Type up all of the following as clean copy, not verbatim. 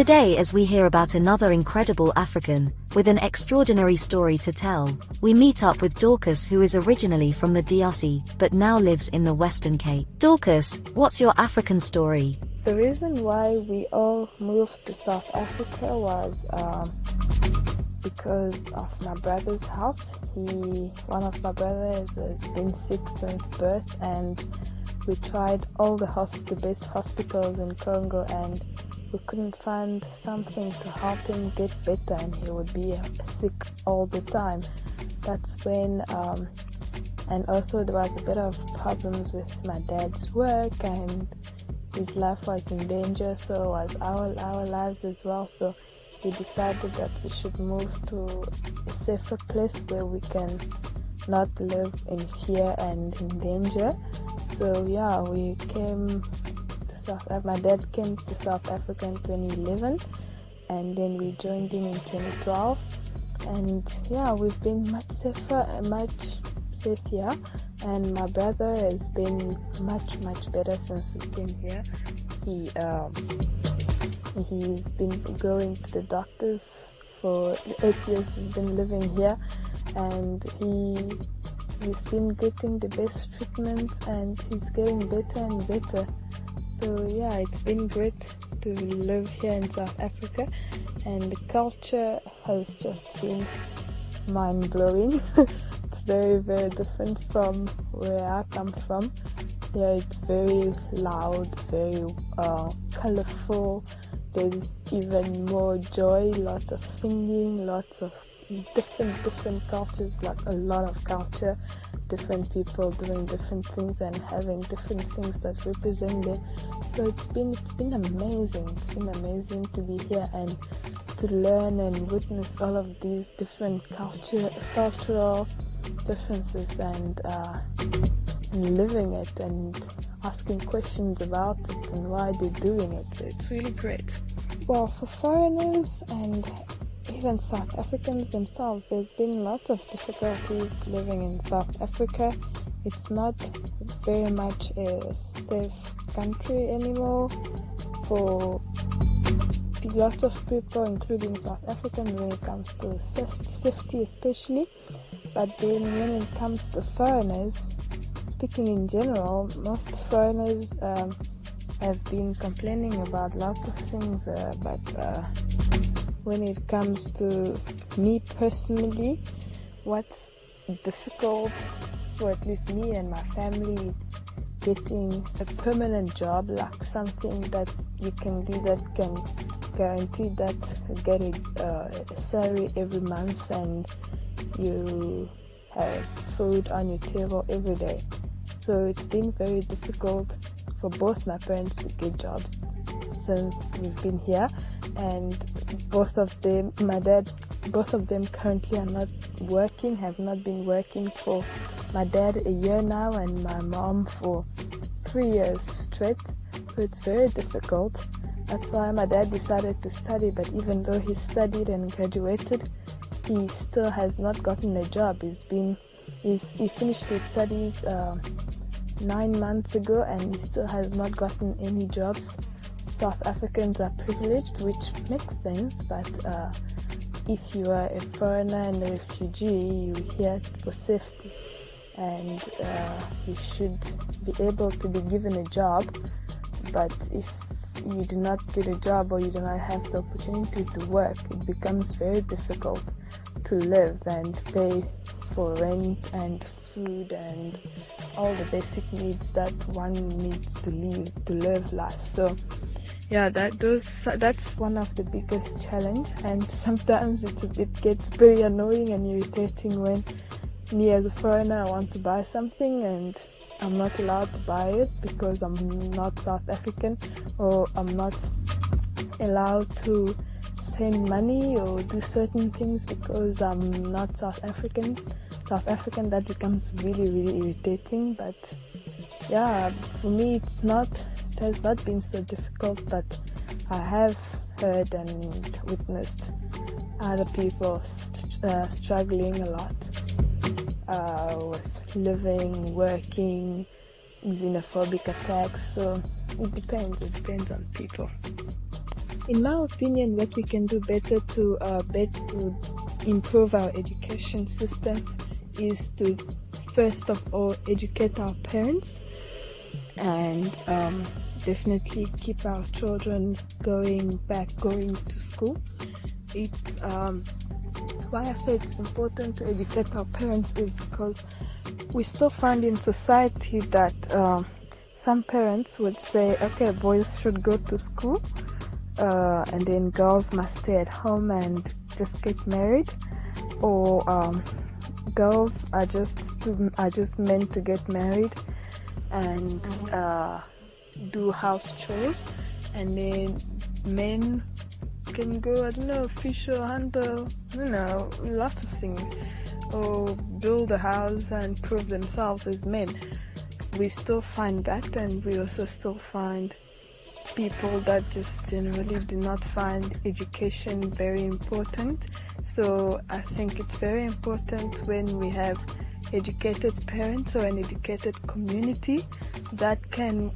Today, as we hear about another incredible African, with an extraordinary story to tell, we meet up with Dorcas, who is originally from the DRC, but now lives in the Western Cape. Dorcas, what's your African story? The reason why we all moved to South Africa was because of my brother's health. One of my brothers has been sick since birth, and we tried all the best hospitals in Congo, and we couldn't find something to help him get better, and he would be sick all the time. That's when, and also there was a bit of problems with my dad's work, and his life was in danger, so was our lives as well. So we decided that we should move to a safer place where we can not live in fear and in danger. So yeah, we came to my dad came to South Africa in 2011, and then we joined him in 2012. And yeah, we've been much safer here, and my brother has been much better since we came here. He's been going to the doctors for the 8 years we've been living here, and he's been getting the best treatment, and he's getting better and better. So yeah, it's been great to live here in South Africa, and the culture has just been mind-blowing. It's very different from where I come from. Here it's very loud, very colorful. There's even more joy, lots of singing, lots of different cultures, like a lot of culture, different people doing different things and having different things that represent them. So it's been amazing. It's been amazing to be here and to learn and witness all of these different cultural differences, and living it and asking questions about it and why they're doing it. So it's really great. Well, for foreigners and even South Africans themselves, there's been lots of difficulties living in South Africa. It's not very much a safe country anymore for lots of people, including South Africans, when it comes to safety especially. But then when it comes to foreigners, speaking in general, most foreigners have been complaining about lots of things, but when it comes to me personally, what's difficult for at least me and my family is getting a permanent job, like something that you can do that can guarantee that you get a salary every month and you have food on your table every day. So it's been very difficult for both my parents to get jobs since we've been here, and both of them currently are not working, have not been working. For my dad a year now, and my mom for 3 years straight. So it's very difficult. That's why my dad decided to study, but even though he studied and graduated, he still has not gotten a job. He finished his studies 9 months ago, and he still has not gotten any jobs. South Africans are privileged, which makes sense, but if you are a foreigner and a refugee, you're here for safety, and you should be able to be given a job. But if you do not get a job, or you do not have the opportunity to work, it becomes very difficult to live and pay for rent and food and all the basic needs that one needs to live life. So yeah, that's one of the biggest challenge, and sometimes it gets very annoying and irritating when me as a foreigner I want to buy something and I'm not allowed to buy it because I'm not South African, or I'm not allowed to send money or do certain things because I'm not South African. That becomes really irritating. But yeah, for me it has not been so difficult, but I have heard and witnessed other people struggling a lot with living, working, xenophobic attacks. So it depends on people. in my opinion, what we can do better to improve our education system is to first of all educate our parents and definitely keep our children going to school. It's why I say it's important to educate our parents is because we still find in society that some parents would say, okay, boys should go to school and then girls must stay at home and just get married, or girls are just meant to get married and do house chores, and then men can go, I don't know, fish or hunt or, lots of things, or build a house and prove themselves as men. We still find that, and we also still find people that just generally do not find education very important. So I think it's very important when we have educated parents or an educated community that can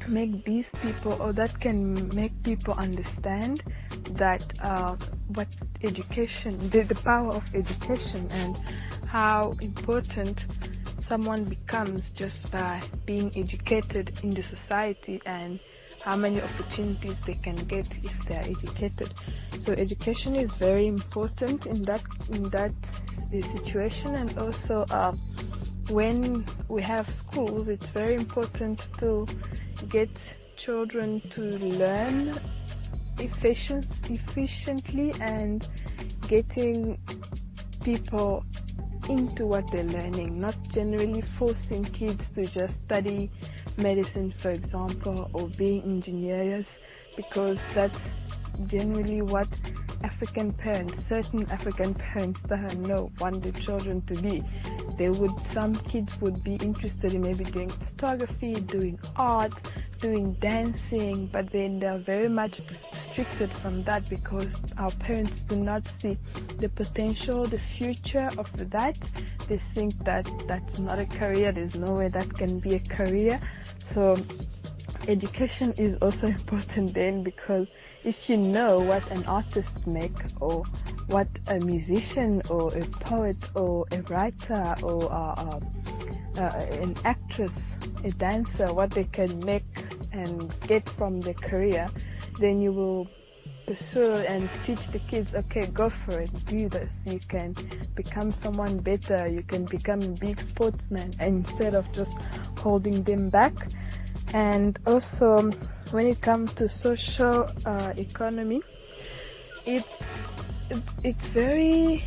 make these people, or that can make people understand that what education, the power of education, and how important someone becomes just by being educated in the society, and how many opportunities they can get if they are educated. So education is very important in that situation. And also when we have schools, it's very important to get children to learn efficiently and getting people into what they're learning, not generally forcing kids to just study medicine, for example, or being engineers, because that's generally what certain African parents want their children to be. Some kids would be interested in maybe doing photography, doing art, doing dancing, but then they're very much restricted from that because our parents do not see the potential, the future of that. They think that that's not a career, there's no way that can be a career. So education is also important then, because if you know what an artist makes, or what a musician or a poet or a writer or an actress, a dancer, what they can make and get from their career, then you will pursue and teach the kids, okay, go for it, do this, you can become someone better, you can become a big sportsman, instead of just holding them back. And also when it comes to social economy, it's very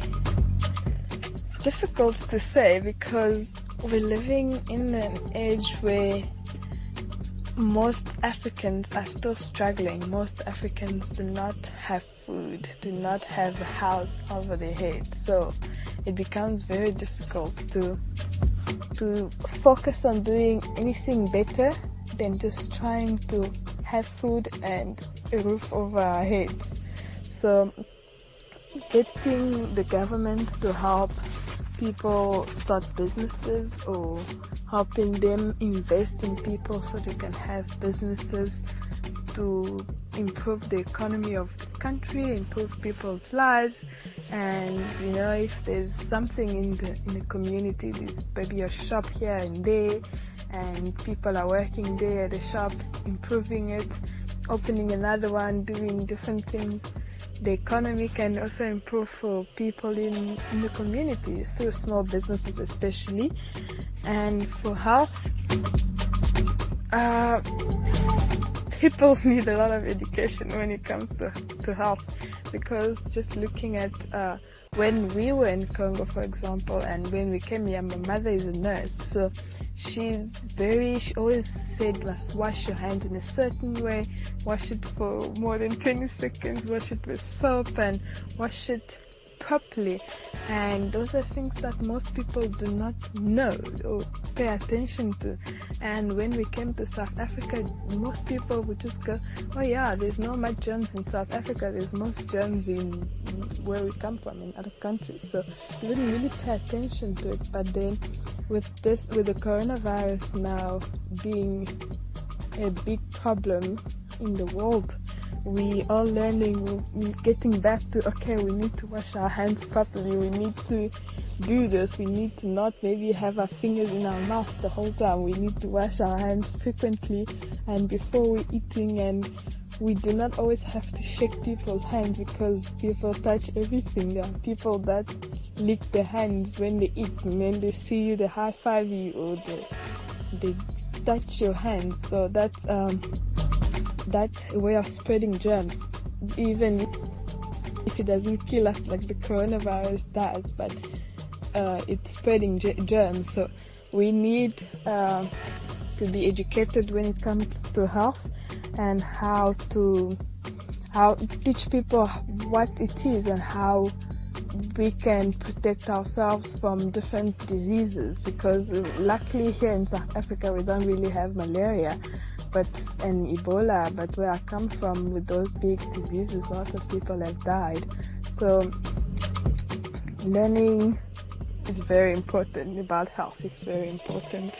difficult to say, because we're living in an age where most Africans are still struggling. Most Africans do not have food, do not have a house over their head. So it becomes very difficult to focus on doing anything better than just trying to have food and a roof over our heads. So getting the government to help people start businesses, or helping them invest in people so they can have businesses to improve the economy of the country, improve people's lives. And if there's something in the community, there's maybe a shop here and there, and people are working there at the shop, improving it, opening another one, doing different things, the economy can also improve for people in the community through small businesses especially. And for health, people need a lot of education when it comes to health, because just looking at when we were in Congo, for example, and when we came here, my mother is a nurse, so she always said, must wash your hands in a certain way, wash it for more than 20 seconds, wash it with soap, and wash it properly. And those are things that most people do not know or pay attention to. And when we came to South Africa, most people would just go, oh yeah, there's no much germs in South Africa, there's most germs in where we come from, in other countries. So we didn't really pay attention to it. But then with the coronavirus now being a big problem in the world, we are learning, we're getting back to, okay, we need to wash our hands properly, we need to do this, we need to not maybe have our fingers in our mouth the whole time, we need to wash our hands frequently and before we're eating, and we do not always have to shake people's hands because people touch everything. There are people that lick their hands when they eat, and then they see you, they high five you, or they touch your hands. So that's a way of spreading germs, even if it doesn't kill us like the coronavirus does, but it's spreading germs. So we need to be educated when it comes to health and how to teach people what it is and how we can protect ourselves from different diseases, because luckily here in South Africa we don't really have malaria and Ebola, but where I come from with those big diseases, lots of people have died. So learning is very important about health. It's very important.